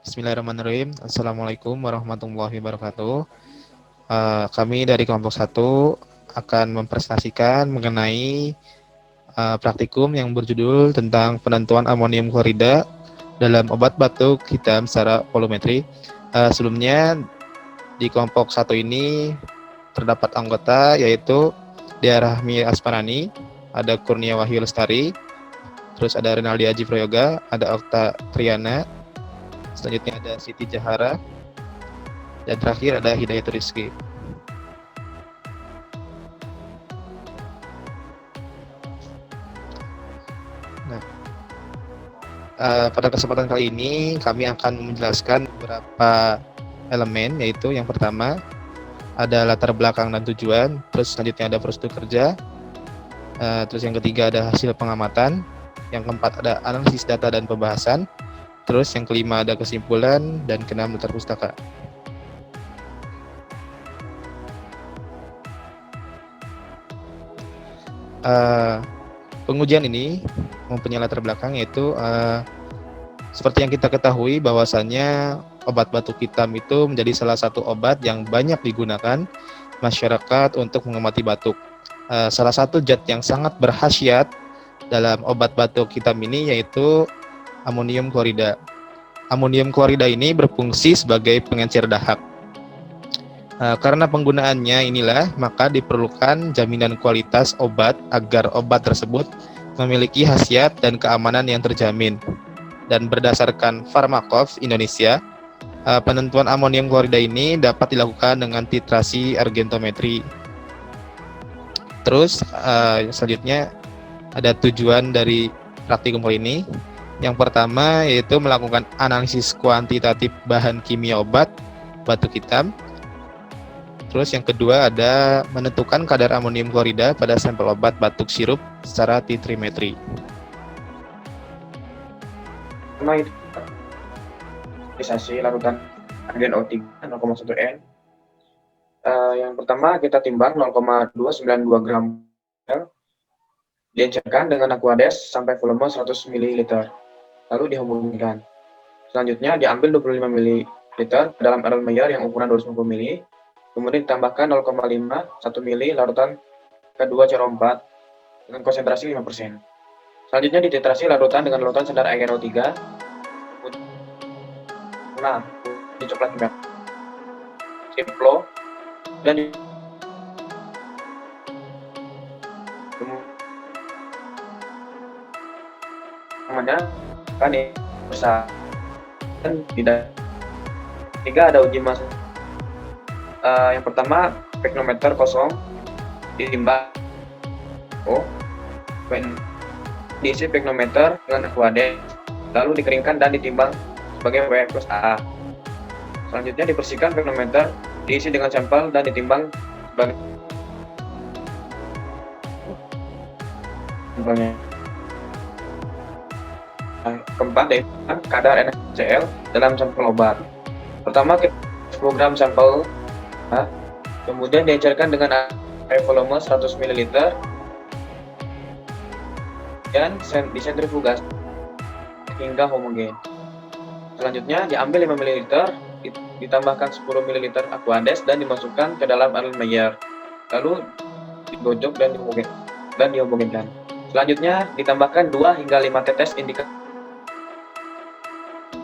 Bismillahirrahmanirrahim. Assalamualaikum warahmatullahi wabarakatuh. Kami dari kelompok satu akan mempresentasikan mengenai praktikum yang berjudul tentang penentuan amonium klorida dalam obat batuk hitam secara volumetri. Sebelumnya di kelompok satu ini terdapat anggota yaitu Dea Rahmi Asparani, ada Kurnia Wahyu Lestari, terus ada Renaldi Aji Prayoga, ada Okta Triana, selanjutnya ada Siti Jahara, dan terakhir ada Hidayat Rizky. Nah, pada kesempatan kali ini kami akan menjelaskan beberapa elemen, yaitu yang pertama ada latar belakang dan tujuan, terus selanjutnya ada prosedur kerja, terus yang ketiga ada hasil pengamatan, yang keempat ada analisis data dan pembahasan, terus yang kelima ada kesimpulan, dan keenam daftar pustaka. Pengujian ini mempunyai latar belakang, yaitu seperti yang kita ketahui bahwasannya obat batuk hitam itu menjadi salah satu obat yang banyak digunakan masyarakat untuk mengobati batuk. Salah satu zat yang sangat berkhasiat dalam obat batuk hitam ini yaitu amonium klorida. Amonium klorida ini berfungsi sebagai pengencer dahak. Karena penggunaannya inilah, maka diperlukan jaminan kualitas obat agar obat tersebut memiliki khasiat dan keamanan yang terjamin. Dan berdasarkan Pharmacops Indonesia, penentuan amonium klorida ini dapat dilakukan dengan titrasi argentometri. Terus selanjutnya ada tujuan dari praktikum kali ini. Yang pertama yaitu melakukan analisis kuantitatif bahan kimia obat batuk hitam. Terus yang kedua ada menentukan kadar amonium klorida pada sampel obat batuk sirup secara titrimetri. Pertama itu larutan agen O3 0,1 N. Yang pertama kita timbang 0,292 gram, diencerkan dengan Aquades sampai volume 100 ml, lalu dihubungkan. Selanjutnya diambil 25 ml dalam Erlenmeyer yang ukuran 250 ml, kemudian ditambahkan 0,5 1 ml larutan K2CO4 dengan konsentrasi 5%. Selanjutnya dititrasi larutan dengan larutan standar agen O3. Nah, di coklat merah, Simplo, dan namanya kan besar dan tidak. Tiga ada uji mas. Yang pertama peknometer kosong ditimbang diisi peknometer dengan Aquades, lalu dikeringkan dan ditimbang sebagai W plus A. Selanjutnya dibersihkan peknometer, diisi dengan sampel dan ditimbang sebagai sampelnya. Keempat, kadar NaCl dalam sampel obat. Pertama, 10 gram sampel, kemudian diencerkan dengan air volume 100 ml dan disentrifugasi hingga homogen. Selanjutnya diambil 5 ml, ditambahkan 10 ml Aquades dan dimasukkan ke dalam Erlenmeyer, lalu digojok dan dihomogenkan. Selanjutnya ditambahkan 2 hingga 5 tetes indikator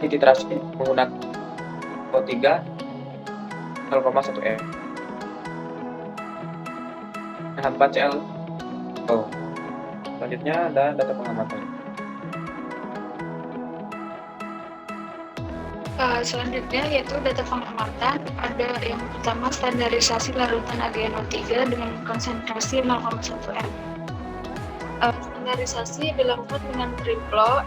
titrasi menggunakan O3 0,1 M 4Cl. Selanjutnya ada data pengamatan. Selanjutnya yaitu data pengamatan. Ada yang pertama standarisasi larutan AgNO3 dengan konsentrasi 0,1 M. Standarisasi dilakukan dengan triplo,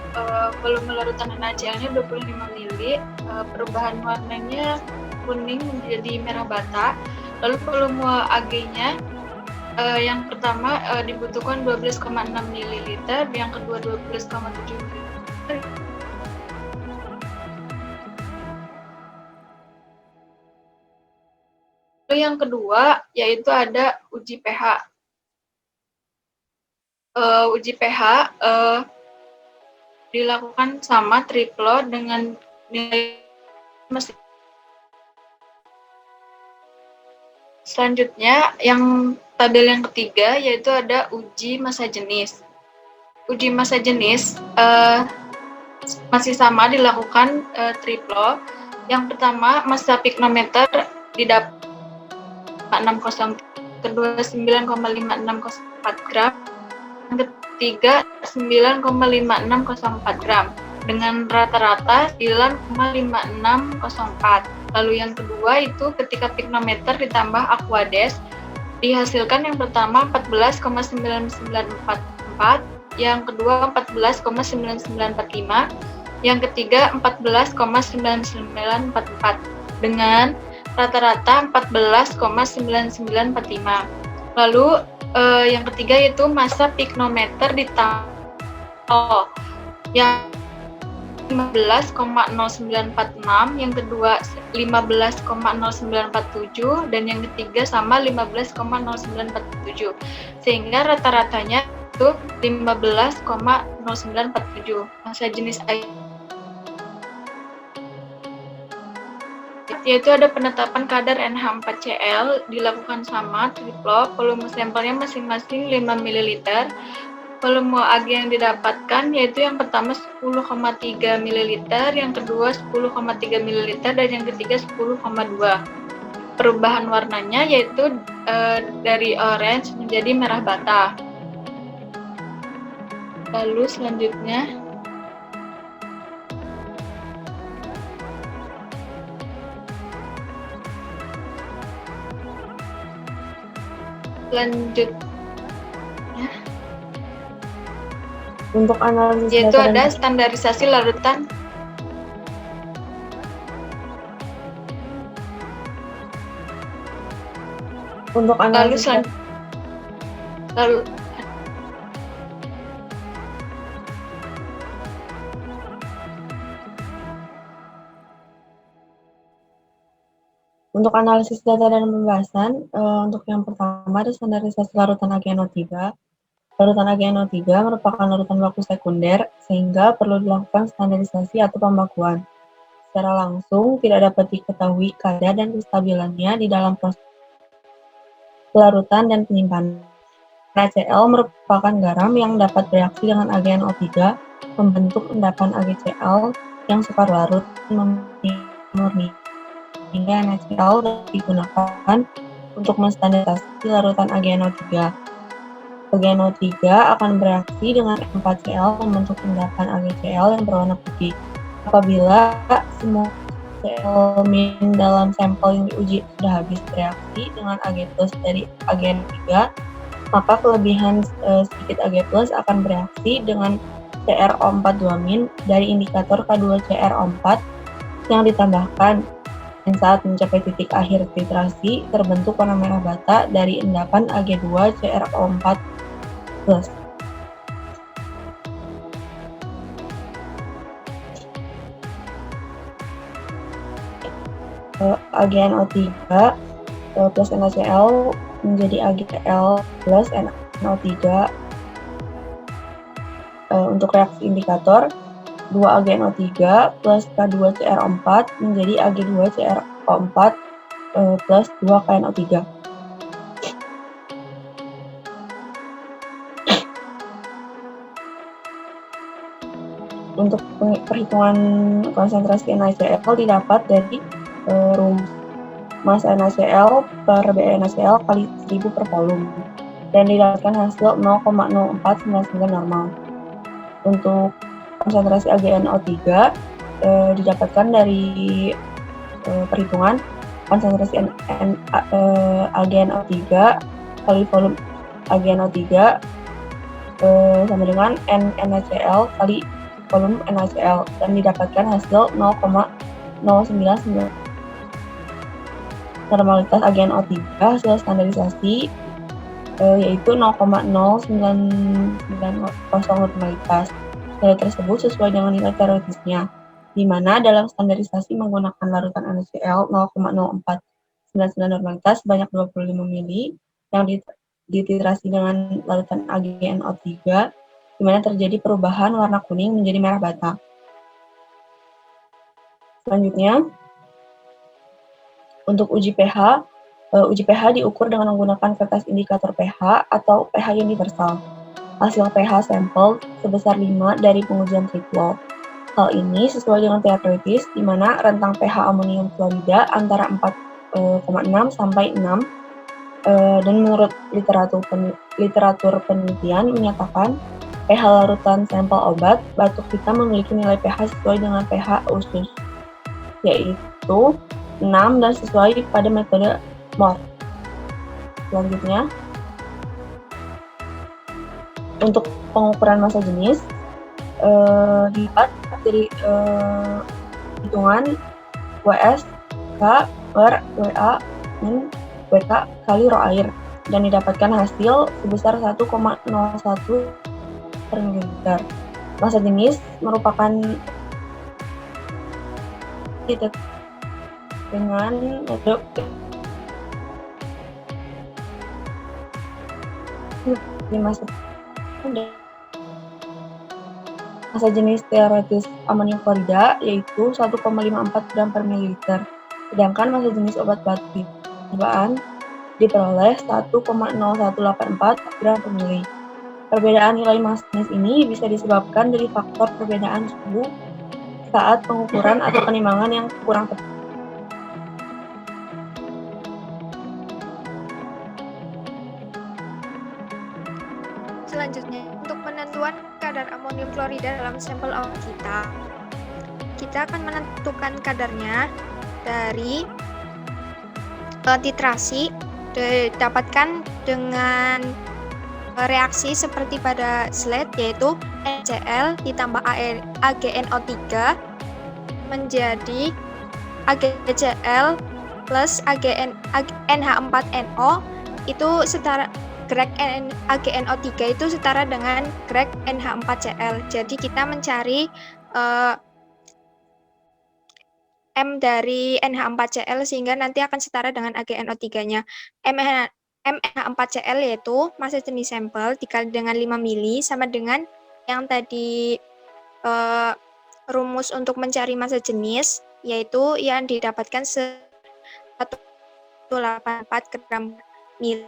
volume larutan NaCl-nya 25 ml, perubahan warnanya kuning menjadi merah bata, lalu volume Ag-nya yang pertama dibutuhkan 12,6 ml, yang kedua 12,7 ml. Lalu yang kedua yaitu ada uji pH. Uji pH dilakukan sama triplo dengan nilai masih. Selanjutnya, yang tabel yang ketiga yaitu ada uji massa jenis. Uji massa jenis masih sama dilakukan triplo. Yang pertama, massa piknometer didapat 60, kedua 9,5604 gram, yang ketiga 9,5604 gram dengan rata-rata 9,5604. Lalu yang kedua itu ketika piknometer ditambah aquades dihasilkan yang pertama 14,9944, yang kedua 14,9945, yang ketiga 14,9944 dengan rata-rata 14,9945. Lalu yang ketiga yaitu massa piknometer ditambah yang 15,0946, yang kedua 15,0947, dan yang ketiga sama 15,0947, sehingga rata-ratanya itu 15,0947. Massa jenis air yaitu ada penetapan kadar NH4Cl dilakukan sama triplo, volume sampelnya masing-masing 5 ml. Volume Ag yang didapatkan yaitu yang pertama 10,3 ml, yang kedua 10,3 ml, dan yang ketiga 10,2. Perubahan warnanya yaitu dari orange menjadi merah bata. Lalu selanjutnya untuk analisis yaitu data ada standarisasi larutan. untuk analisis Untuk analisis data dan pembahasan, untuk yang pertama ada standarisasi larutan AgNO3. Larutan AgNO3 merupakan larutan baku sekunder, sehingga perlu dilakukan standarisasi atau pembakuan. Secara langsung, tidak dapat diketahui kadar dan kestabilannya di dalam proses pelarutan dan penyimpanan. NaCl merupakan garam yang dapat bereaksi dengan AgNO3, membentuk endapan AgCl yang sukar larut murni. Hingga NaCl digunakan untuk menstandarisasi larutan AgNO3. AgNO3 akan bereaksi dengan M4Cl membentuk endapan AgCl yang berwarna putih. Apabila semua Cl- dalam sampel yang diuji sudah habis bereaksi dengan Ag+ dari AgNO3, maka kelebihan sedikit Ag+ akan bereaksi dengan CrO4 dari indikator K2CrO4 yang ditambahkan, dan saat mencapai titik akhir titrasi terbentuk warna merah bata dari endapan Ag2CrO4+. AgNO3 plus NaCl menjadi AgCl plus NO3. Untuk reaksi indikator 2 AgNO3 plus K2CrO4 menjadi Ag2CrO4 plus 2 KNO3. Untuk perhitungan konsentrasi NaCl didapat dari rumus massa NaCl per BnNaCl kali 1000 per volume, dan didapatkan hasil 0,0499 normal. Untuk konsentrasi AgNO3 didapatkan dari perhitungan konsentrasi AgNO3 kali volume AgNO3 sama dengan NaCl kali volume NaCl, dan didapatkan hasil 0,099. Normalitas AgNO3 hasil standarisasi yaitu 0,0990 normalitas. Nilai tersebut sesuai dengan nilai teoretisnya, di mana dalam standarisasi menggunakan larutan NaCl 0,0499 normalitas sebanyak 25 mili yang dititrasi dengan larutan AgNO3, di mana terjadi perubahan warna kuning menjadi merah bata. Selanjutnya, Untuk uji pH diukur dengan menggunakan kertas indikator pH atau pH universal. Hasil pH sampel sebesar 5 dari pengujian triplo. Hal ini sesuai dengan teoritis, di mana rentang pH amonium klorida antara 4,6 sampai 6, dan menurut literatur penelitian menyatakan pH larutan sampel obat batuk kita memiliki nilai pH sesuai dengan pH usus, yaitu 6 dan sesuai pada metode MOR. Selanjutnya, untuk pengukuran massa jenis, dilihat dari hitungan WS K per WA min WK kali rho air dan didapatkan hasil sebesar 1,01 per mililiter. Massa jenis merupakan dengan metode massa jenis teoritis amonium klorida yaitu 1,54 gram per mililiter, sedangkan massa jenis obat batuk percobaan diperoleh 1,0184 gram per mili. Perbedaan nilai massa jenis ini bisa disebabkan dari faktor perbedaan suhu saat pengukuran atau penimbangan yang kurang tepat. Selanjutnya, untuk penentuan kadar amonium klorida dalam sampel obat kita akan menentukan kadarnya dari titrasi, didapatkan dengan reaksi seperti pada slide, yaitu NaCl ditambah AgNO3 menjadi AgCl plus NH4NO itu setara. Grek AgNO3 itu setara dengan grek NH4Cl. Jadi kita mencari M dari NH4Cl sehingga nanti akan setara dengan AgNO3-nya. MNH4Cl yaitu massa jenis sampel dikali dengan 5 mili sama dengan yang tadi rumus untuk mencari massa jenis, yaitu yang didapatkan 184 gram mil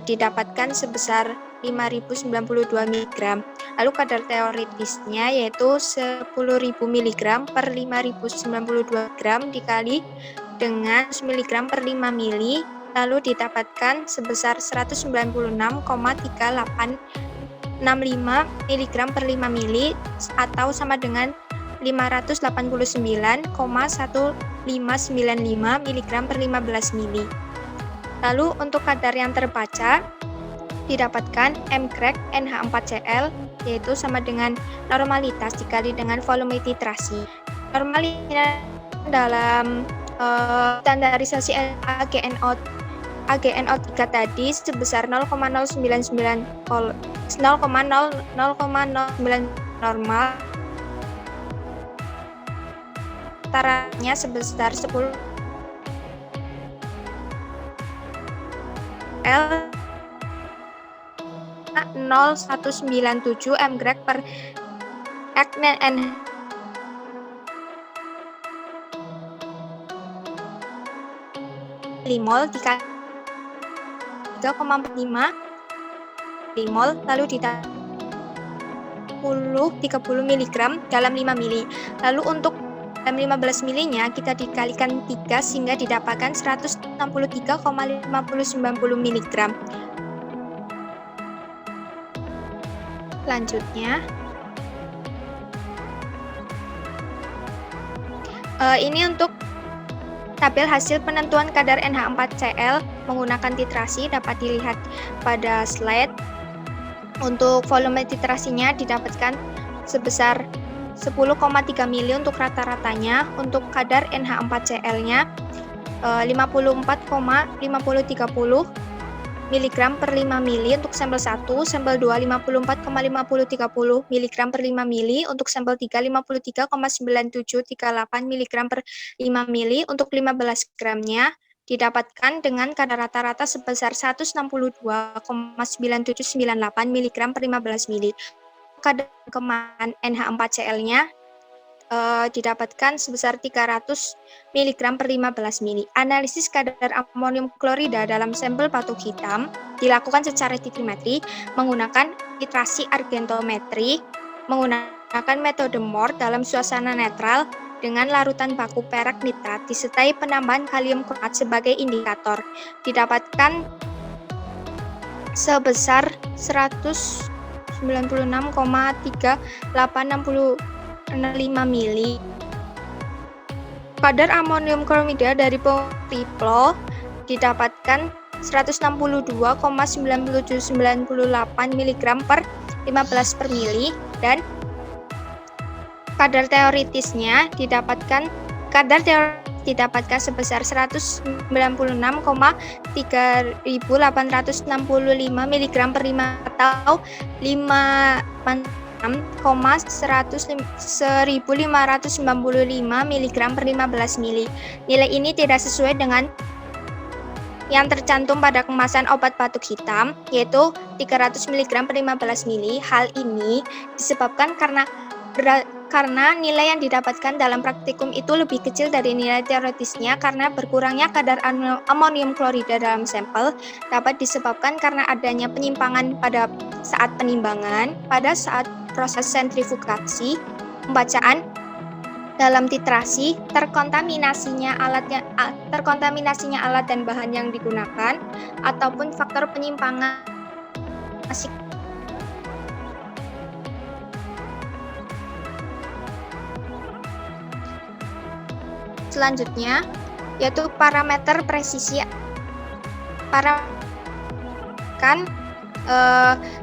didapatkan sebesar 5092 mg. Lalu kadar teoritisnya yaitu 10.000 mg per 5092 gram dikali dengan mg per 5 mili, lalu didapatkan sebesar 196,3865 mg per 5 mili atau sama dengan 589,1595 mg per 15 mili. Lalu untuk kadar yang terbaca didapatkan M grek NH4Cl yaitu sama dengan normalitas dikali dengan volume titrasi. Normalitas dalam standarisasi AgNO3 tadi sebesar 0,099 normal, taranya sebesar 10 L 0197 M grek per N limol dikali 3,45 limol lalu ditambah 30 mg dalam 5 mili. Lalu untuk dalam 15 milinya kita dikalikan 3 sehingga didapatkan 163,5090 mg. Selanjutnya, ini untuk tabel hasil penentuan kadar NH4Cl menggunakan titrasi dapat dilihat pada slide. Untuk volume titrasinya didapatkan sebesar 10,3 mili untuk rata-ratanya. Untuk kadar NH4Cl-nya 54,5030 mg per 5 mili untuk sampel 1, sampel 2 54,5030 mg per 5 mili, untuk sampel 3 53,9738 mg per 5 mili, untuk 15 gramnya didapatkan dengan kadar rata-rata sebesar 162,9798 mg per 15 mili. Kadar kemasan NH4Cl-nya didapatkan sebesar 300 mg per 15 mili. Analisis kadar amonium klorida dalam sampel batuk hitam dilakukan secara titrimetri menggunakan titrasi argentometri, menggunakan metode Mohr dalam suasana netral dengan larutan baku perak nitrat disertai penambahan kalium kromat sebagai indikator. Didapatkan sebesar 196,3865 mili. Kadar amonium klorida dari Triplo didapatkan 162,9798 mg per 15 per mili dan kadar teoritisnya didapatkan sebesar 196,3865 mg per 5 atau 1595 mg per 15 mili. Nilai ini tidak sesuai dengan yang tercantum pada kemasan obat batuk hitam, yaitu 300 mg per 15 mili. Hal ini disebabkan karena nilai yang didapatkan dalam praktikum itu lebih kecil dari nilai teoritisnya karena berkurangnya kadar amonium klorida dalam sampel dapat disebabkan karena adanya penyimpangan pada saat penimbangan, pada saat proses sentrifugasi, pembacaan dalam titrasi, terkontaminasinya alat dan bahan yang digunakan, ataupun faktor penyimpangan. Selanjutnya, yaitu parameter presisi.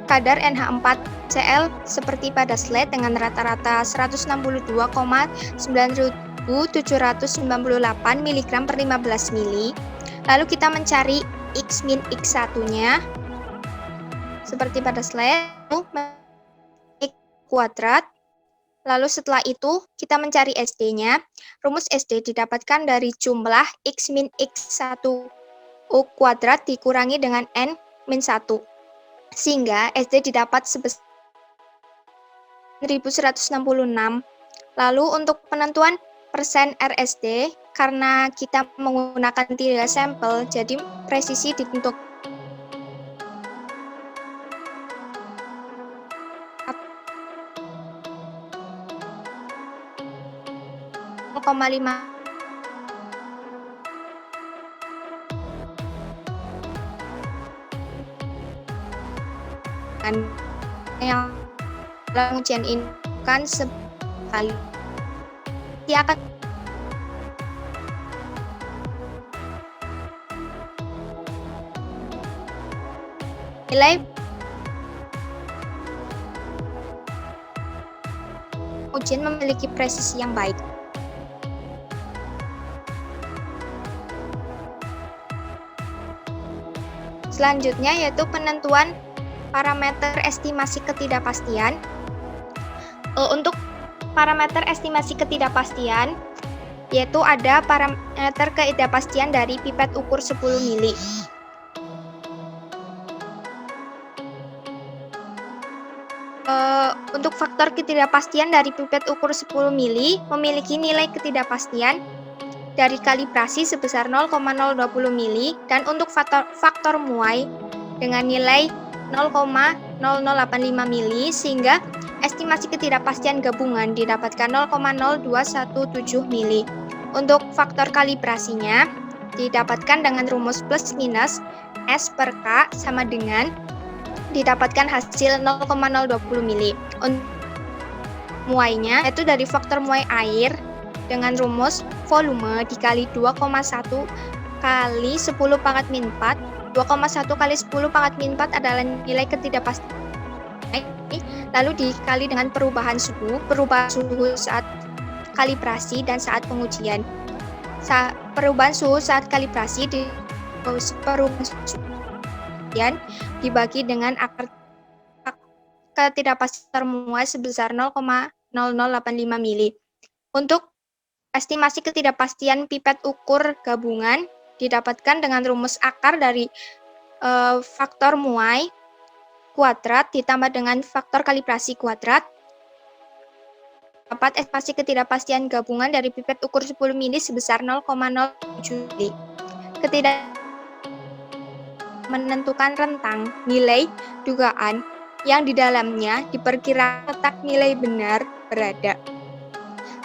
Kadar NH4Cl seperti pada slide dengan rata-rata 162,9798 mg per 15 mili. Lalu kita mencari X min X1-nya seperti pada slide, X kuadrat. Lalu setelah itu kita mencari SD-nya. Rumus SD didapatkan dari jumlah X min X1 U kuadrat dikurangi dengan N min 1. Sehingga SD didapat sebesar 1166. Lalu untuk penentuan persen RSD, karena kita menggunakan 3 sampel, jadi presisi ditentukan 0,5 yang dalam ujian ini kan sekali dia akan nilai ujian memiliki presisi yang baik. Selanjutnya yaitu penentuan parameter estimasi ketidakpastian. Untuk parameter estimasi ketidakpastian, yaitu ada parameter ketidakpastian dari pipet ukur 10 mili. Untuk faktor ketidakpastian dari pipet ukur 10 mili memiliki nilai ketidakpastian dari kalibrasi sebesar 0,020 mili dan untuk faktor muai dengan nilai 0,0085 mili sehingga estimasi ketidakpastian gabungan didapatkan 0,0217 mili. Untuk faktor kalibrasinya didapatkan dengan rumus plus minus S per K sama dengan didapatkan hasil 0,020 mili. Untuk muainya yaitu dari faktor muai air dengan rumus volume dikali 2,1 kali 10 pangkat min 4. 2,1 kali 10 pangkat min 4 adalah nilai ketidakpastian. Lalu dikali dengan perubahan suhu saat kalibrasi dan saat pengujian. Perubahan suhu saat kalibrasi dibagi dengan akar ketidakpastian termuai sebesar 0,0085 mili. Untuk estimasi ketidakpastian pipet ukur gabungan didapatkan dengan rumus akar dari faktor muai kuadrat ditambah dengan faktor kalibrasi kuadrat terdapat estimasi ketidakpastian gabungan dari pipet ukur 10 mili sebesar 0,07 mili. Menentukan rentang nilai dugaan yang di dalamnya diperkirakan letak nilai benar berada.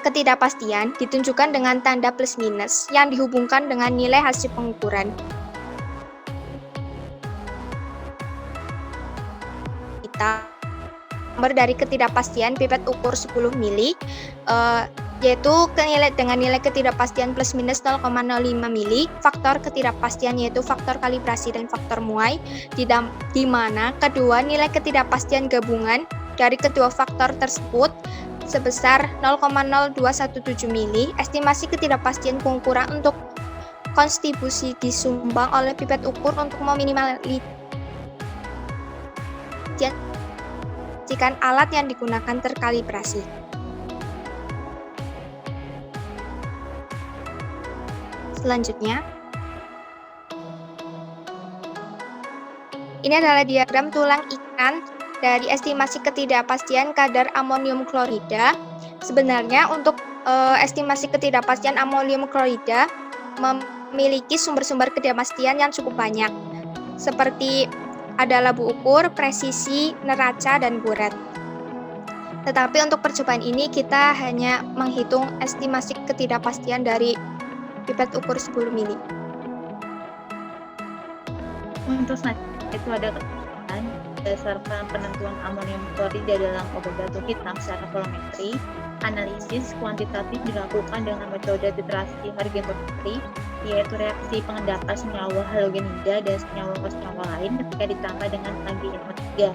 Ketidakpastian ditunjukkan dengan tanda plus minus yang dihubungkan dengan nilai hasil pengukuran. Nomor dari ketidakpastian pipet ukur 10 mili yaitu dengan nilai ketidakpastian plus minus 0,05 mili, faktor ketidakpastian yaitu faktor kalibrasi dan faktor muai, di mana kedua nilai ketidakpastian gabungan dari kedua faktor tersebut sebesar 0,0217 mili. Estimasi ketidakpastian pengukuran untuk kontribusi disumbang oleh pipet ukur untuk meminimalisasi alat yang digunakan terkalibrasi. Selanjutnya, ini adalah diagram tulang ikan dari estimasi ketidakpastian kadar amonium klorida. Sebenarnya untuk estimasi ketidakpastian amonium klorida memiliki sumber-sumber ketidakpastian yang cukup banyak, seperti ada labu ukur, presisi, neraca, dan buret. Tetapi untuk percobaan ini kita hanya menghitung estimasi ketidakpastian dari pipet ukur 10 mili. Untuk selanjutnya itu ada ketentuan berdasarkan penentuan amonium klorida dalam obat batuk hitam secara volumetri. Analisis kuantitatif dilakukan dengan metode titrasi hargentometri, yaitu reaksi pengendapan senyawa halogenida dan senyawa-senyawa lain ketika ditambah dengan AgNO3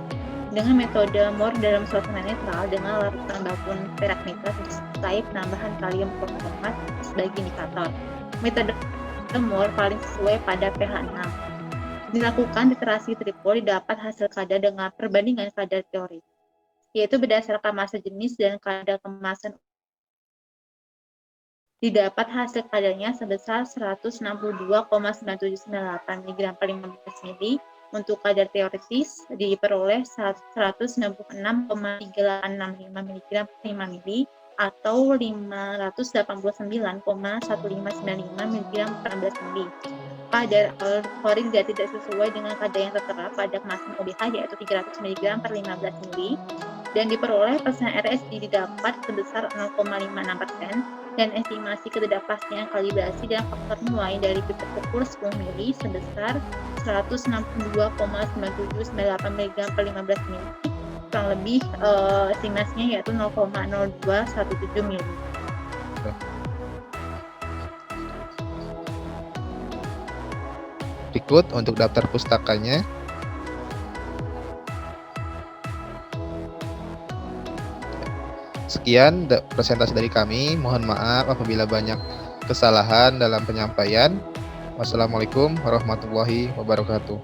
dengan metode MOR dalam suasana netral dengan larutan bakun perak-nitrat disertai penambahan kalium kromat sebagai indikator. Metode MOR paling sesuai pada pH 6. Dilakukan titrasi triple didapat hasil kadar dengan perbandingan kadar teori, yaitu berdasarkan massa jenis dan kadar kemasan. Didapat hasil kadarnya sebesar 162,9798 mg per 15 mili. Untuk kadar teoritis diperoleh 166,3865 mg per 5 mili atau 589,1595 mg per 16 mili. Kadar klorida tidak sesuai dengan kadar yang tertera pada kemasan OBH yaitu 300 mg per 15 mili dan diperoleh persen RSD didapat sebesar 0,56% dan estimasi ketidakpastian kalibrasi dan faktor muai dari pipet ukur 10 mili sebesar 162,9798 mg per 15 mili, kurang lebih estimasinya yaitu 0,0217 mili. Berikut untuk daftar pustakanya. Sekian presentasi dari kami. Mohon maaf apabila banyak kesalahan dalam penyampaian. Wassalamualaikum warahmatullahi wabarakatuh.